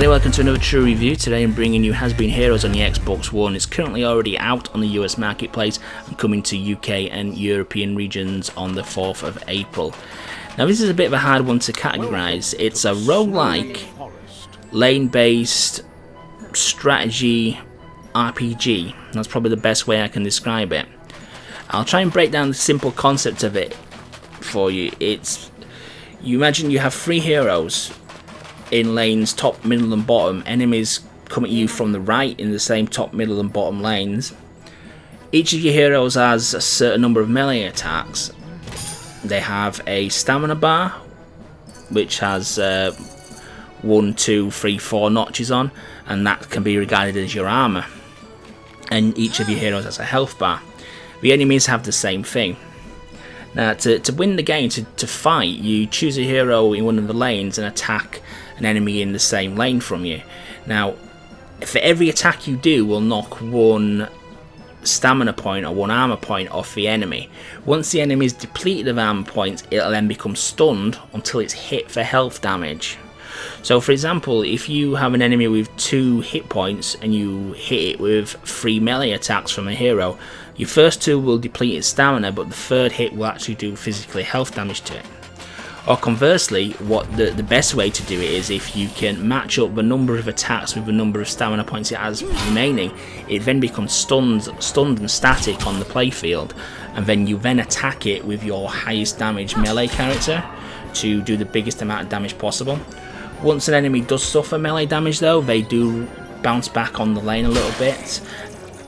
everybody, welcome to another true review. Today I'm bringing you Has Been Heroes on the Xbox One. It's currently already out on the US marketplace and coming to UK and European regions on the 4th of April. Now this is a bit of a hard one to categorise. It's a roguelike, lane-based strategy RPG. That's probably the best way I can describe it. I'll try and break down the simple concept of it for you. You imagine you have three heroes in lanes top, middle and bottom. Enemies come at you from the right in the same top, middle and bottom lanes. Each of your heroes has a certain number of melee attacks. They have a stamina bar which has 1, 2, 3, 4 notches on, and that can be regarded as your armor. And each of your heroes has a health bar. The enemies have the same thing. Now to win the game, to fight, you choose a hero in one of the lanes and attack an enemy in the same lane from you. Now for every attack you do will knock one stamina point or one armor point off the enemy. Once the enemy is depleted of armor points, it'll then become stunned until it's hit for health damage. So for example, if you have an enemy with 2 hit points and you hit it with 3 melee attacks from a hero, your first 2 will deplete its stamina, but the third hit will actually do physically health damage to it. Or conversely, what the best way to do it is if you can match up the number of attacks with the number of stamina points it has remaining, it then becomes stunned and static on the playfield, and then you then attack it with your highest damage melee character to do the biggest amount of damage possible. Once an enemy does suffer melee damage though, they do bounce back on the lane a little bit,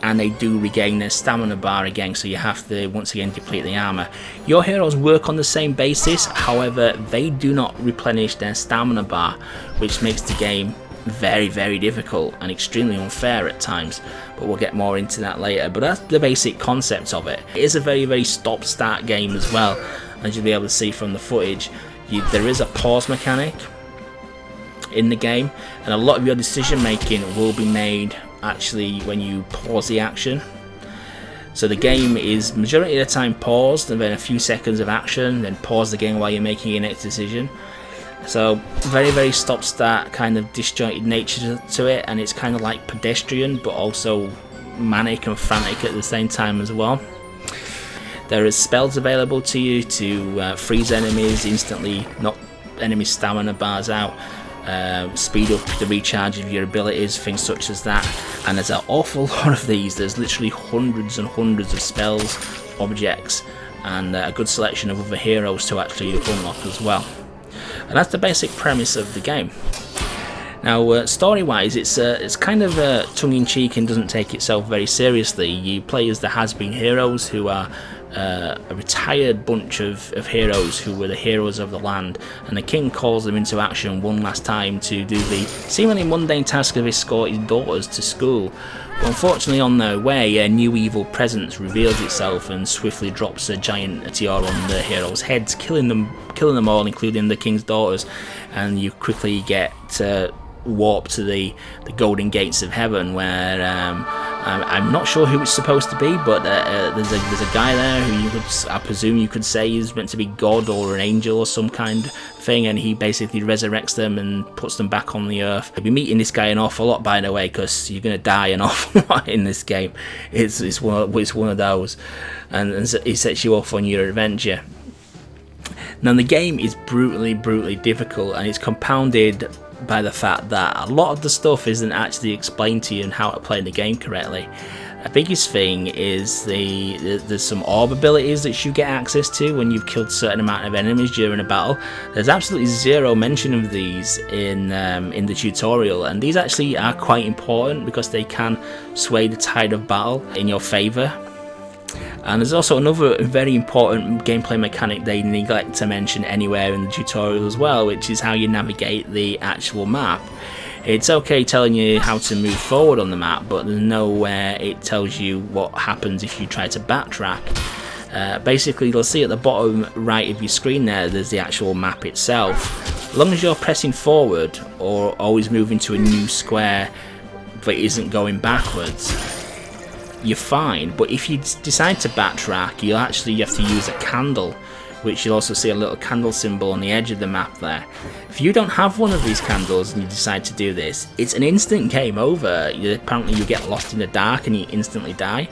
and they do regain their stamina bar again, so you have to once again deplete the armor. Your heroes work on the same basis, however they do not replenish their stamina bar, which makes the game very, very difficult and extremely unfair at times, but we'll get more into that later. But that's the basic concept of it. It is a very, very stop-start game as well, as you'll be able to see from the footage. There is a pause mechanic in the game, and a lot of your decision making will be made actually when you pause the action. So the game is majority of the time paused, and then a few seconds of action, then pause the game while you're making your next decision. So very, very stop-start kind of disjointed nature to it, and it's kind of like pedestrian but also manic and frantic at the same time as well. There is spells available to you to freeze enemies, instantly knock enemy stamina bars out, speed up the recharge of your abilities, things such as that. And there's an awful lot of these. There's literally hundreds and hundreds of spells, objects, and a good selection of other heroes to actually unlock as well. And that's the basic premise of the game. Now story-wise, it's kind of tongue-in-cheek and doesn't take itself very seriously. You play as the Has Been Heroes, who are a retired bunch of heroes who were the heroes of the land, and the king calls them into action one last time to do the seemingly mundane task of escort his daughters to school. But unfortunately on their way, a new evil presence reveals itself and swiftly drops a giant tiara on the heroes' heads, killing them all, including the king's daughters, and you quickly get warped to the golden gates of heaven, where I'm not sure who it's supposed to be, but there's a guy there who I presume you could say is meant to be God or an angel or some kind of thing, and he basically resurrects them and puts them back on the earth. You'll be meeting this guy an awful lot, by the way, because you're going to die an awful lot in this game. It's one of those, and he sets you off on your adventure. Now the game is brutally difficult, and it's compounded by the fact that a lot of the stuff isn't actually explained to you and how to play the game correctly. The biggest thing is there's some orb abilities that you get access to when you've killed a certain amount of enemies during a battle. There's absolutely zero mention of these in the tutorial, and these actually are quite important because they can sway the tide of battle in your favour. And there's also another very important gameplay mechanic they neglect to mention anywhere in the tutorial as well, which is how you navigate the actual map. It's okay telling you how to move forward on the map, but there's nowhere it tells you what happens if you try to backtrack. Basically, you'll see at the bottom right of your screen there's the actual map itself. As long as you're pressing forward or always moving to a new square that isn't going backwards, you're fine. But if you decide to backtrack, you have to use a candle, which you'll also see a little candle symbol on the edge of the map there. If you don't have one of these candles and you decide to do this, it's an instant game over. Apparently you get lost in the dark and you instantly die.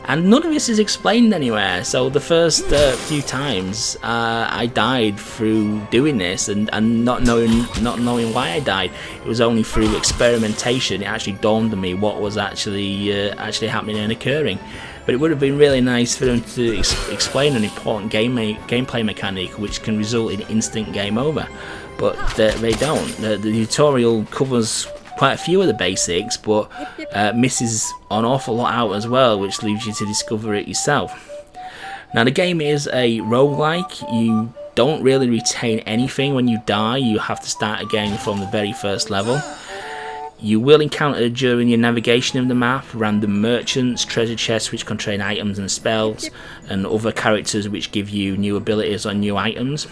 And none of this is explained anywhere, so the first few times I died through doing this and not knowing why I died. It was only through experimentation it actually dawned on me what was actually happening and occurring. But it would have been really nice for them to explain an important gameplay mechanic which can result in instant game over. But they don't. The tutorial covers quite a few of the basics, but misses an awful lot out as well, which leaves you to discover it yourself. Now the game is a roguelike. You don't really retain anything when you die. You have to start again from the very first level. You will encounter during your navigation of the map random merchants, treasure chests which contain items and spells, and other characters which give you new abilities or new items.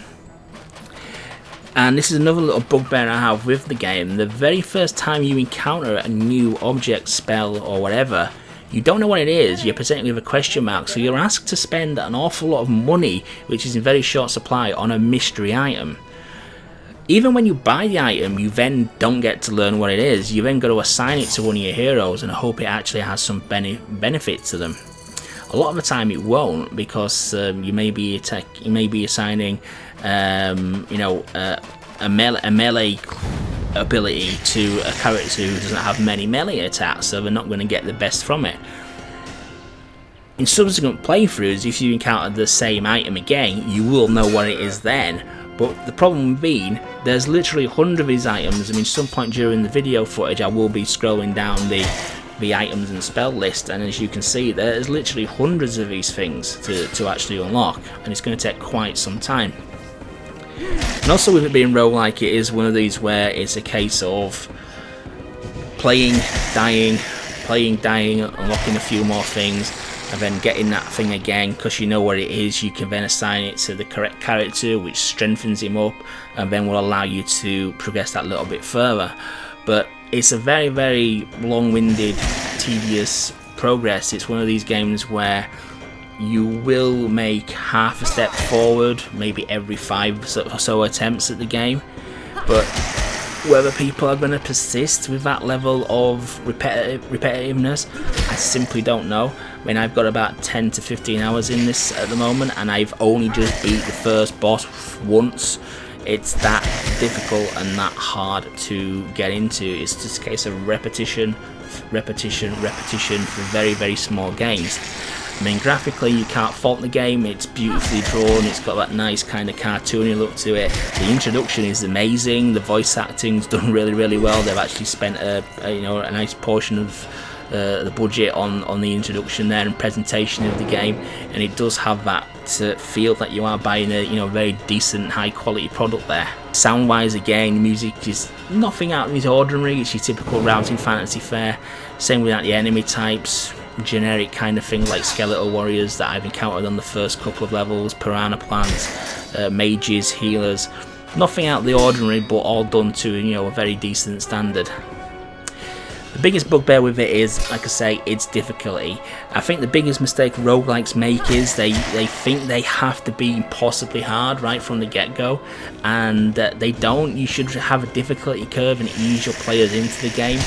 And this is another little bugbear I have with the game. The very first time you encounter a new object, spell or whatever, you don't know what it is, you're presented with a question mark, so you're asked to spend an awful lot of money, which is in very short supply, on a mystery item. Even when you buy the item, you then don't get to learn what it is. You then got to assign it to one of your heroes and hope it actually has some benefit to them. A lot of the time it won't, because you may be assigning a melee ability to a character who doesn't have many melee attacks, so they're not going to get the best from it. In subsequent playthroughs, if you encounter the same item again, you will know what it is then. But the problem being, there's literally hundreds of these items. I mean, some point during the video footage I will be scrolling down the items and spell list, and as you can see there's literally hundreds of these things to actually unlock, and it's going to take quite some time. And also with it being roguelike, it is one of these where it's a case of playing, dying, unlocking a few more things, and then getting that thing again. Because you know what it is, you can then assign it to the correct character, which strengthens him up and then will allow you to progress that little bit further. But it's a very, very long-winded, tedious progress. It's one of these games where you will make half a step forward maybe every 5 or so attempts at the game, but whether people are going to persist with that level of repetitiveness, I simply don't know. I mean, I've got about 10 to 15 hours in this at the moment, and I've only just beat the first boss once. It's that difficult and that hard to get into. It's just a case of repetition for very, very small gains. I mean, graphically you can't fault the game. It's beautifully drawn, it's got that nice kind of cartoony look to it. The introduction is amazing, the voice acting's done really, really well. They've actually spent a nice portion of the budget on the introduction there and presentation of the game, and it does have that feel that you are buying a very decent, high quality product there. Sound wise, again, music is nothing out of the ordinary. It's your typical rousing fantasy fare. Same with the enemy types, generic kind of thing like skeletal warriors that I've encountered on the first couple of levels, piranha plants, mages, healers. Nothing out of the ordinary, but all done to a very decent standard. The biggest bugbear with it is, like I say, its difficulty. I think the biggest mistake roguelikes make is they think they have to be impossibly hard right from the get-go, and they don't. You should have a difficulty curve and ease your players into the game.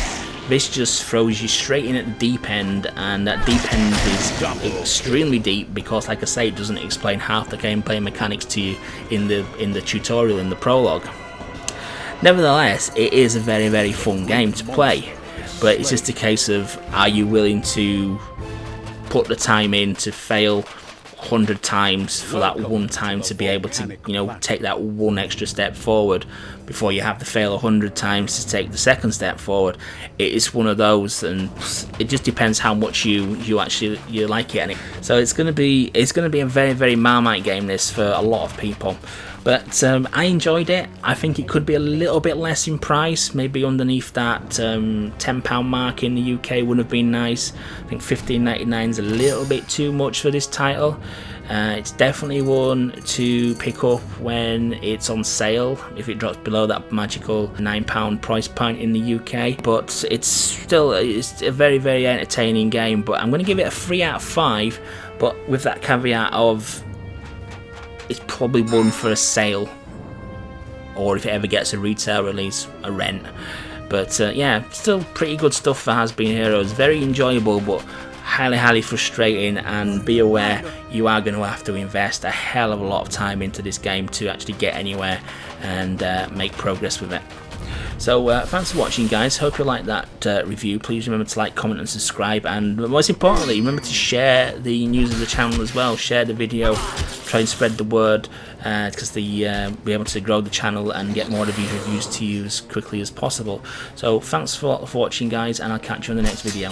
This just throws you straight in at the deep end, and that deep end is extremely deep because, like I say, it doesn't explain half the gameplay mechanics to you in the tutorial, in the prologue. Nevertheless, it is a very, very fun game to play. But it's just a case of, are you willing to put the time in to fail 100 times for that one time to be able to take that one extra step forward before you have to fail 100 times to take the second step forward. It is one of those, and it just depends how much you like it. So it's going to be a very, very Marmite game, this, for a lot of people. But I enjoyed it. I think it could be a little bit less in price, maybe underneath that £10 mark in the UK would have been nice. I think £15.99 is a little bit too much for this title. It's definitely one to pick up when it's on sale, if it drops below that magical £9 price point in the UK. But it's a very, very entertaining game. But I'm going to give it a 3 out of 5, but with that caveat of it's probably one for a sale, or if it ever gets a retail release, a rent. But yeah, still pretty good stuff for Has Been Heroes. Very enjoyable, but highly frustrating, and be aware you are going to have to invest a hell of a lot of time into this game to actually get anywhere and make progress with it. So thanks for watching, guys. Hope you liked that review. Please remember to like, comment and subscribe, and most importantly, remember to share the news of the channel as well. Share the video, try and spread the word, because be able to grow the channel and get more of these reviews to you as quickly as possible. So thanks for watching, guys, and I'll catch you in the next video.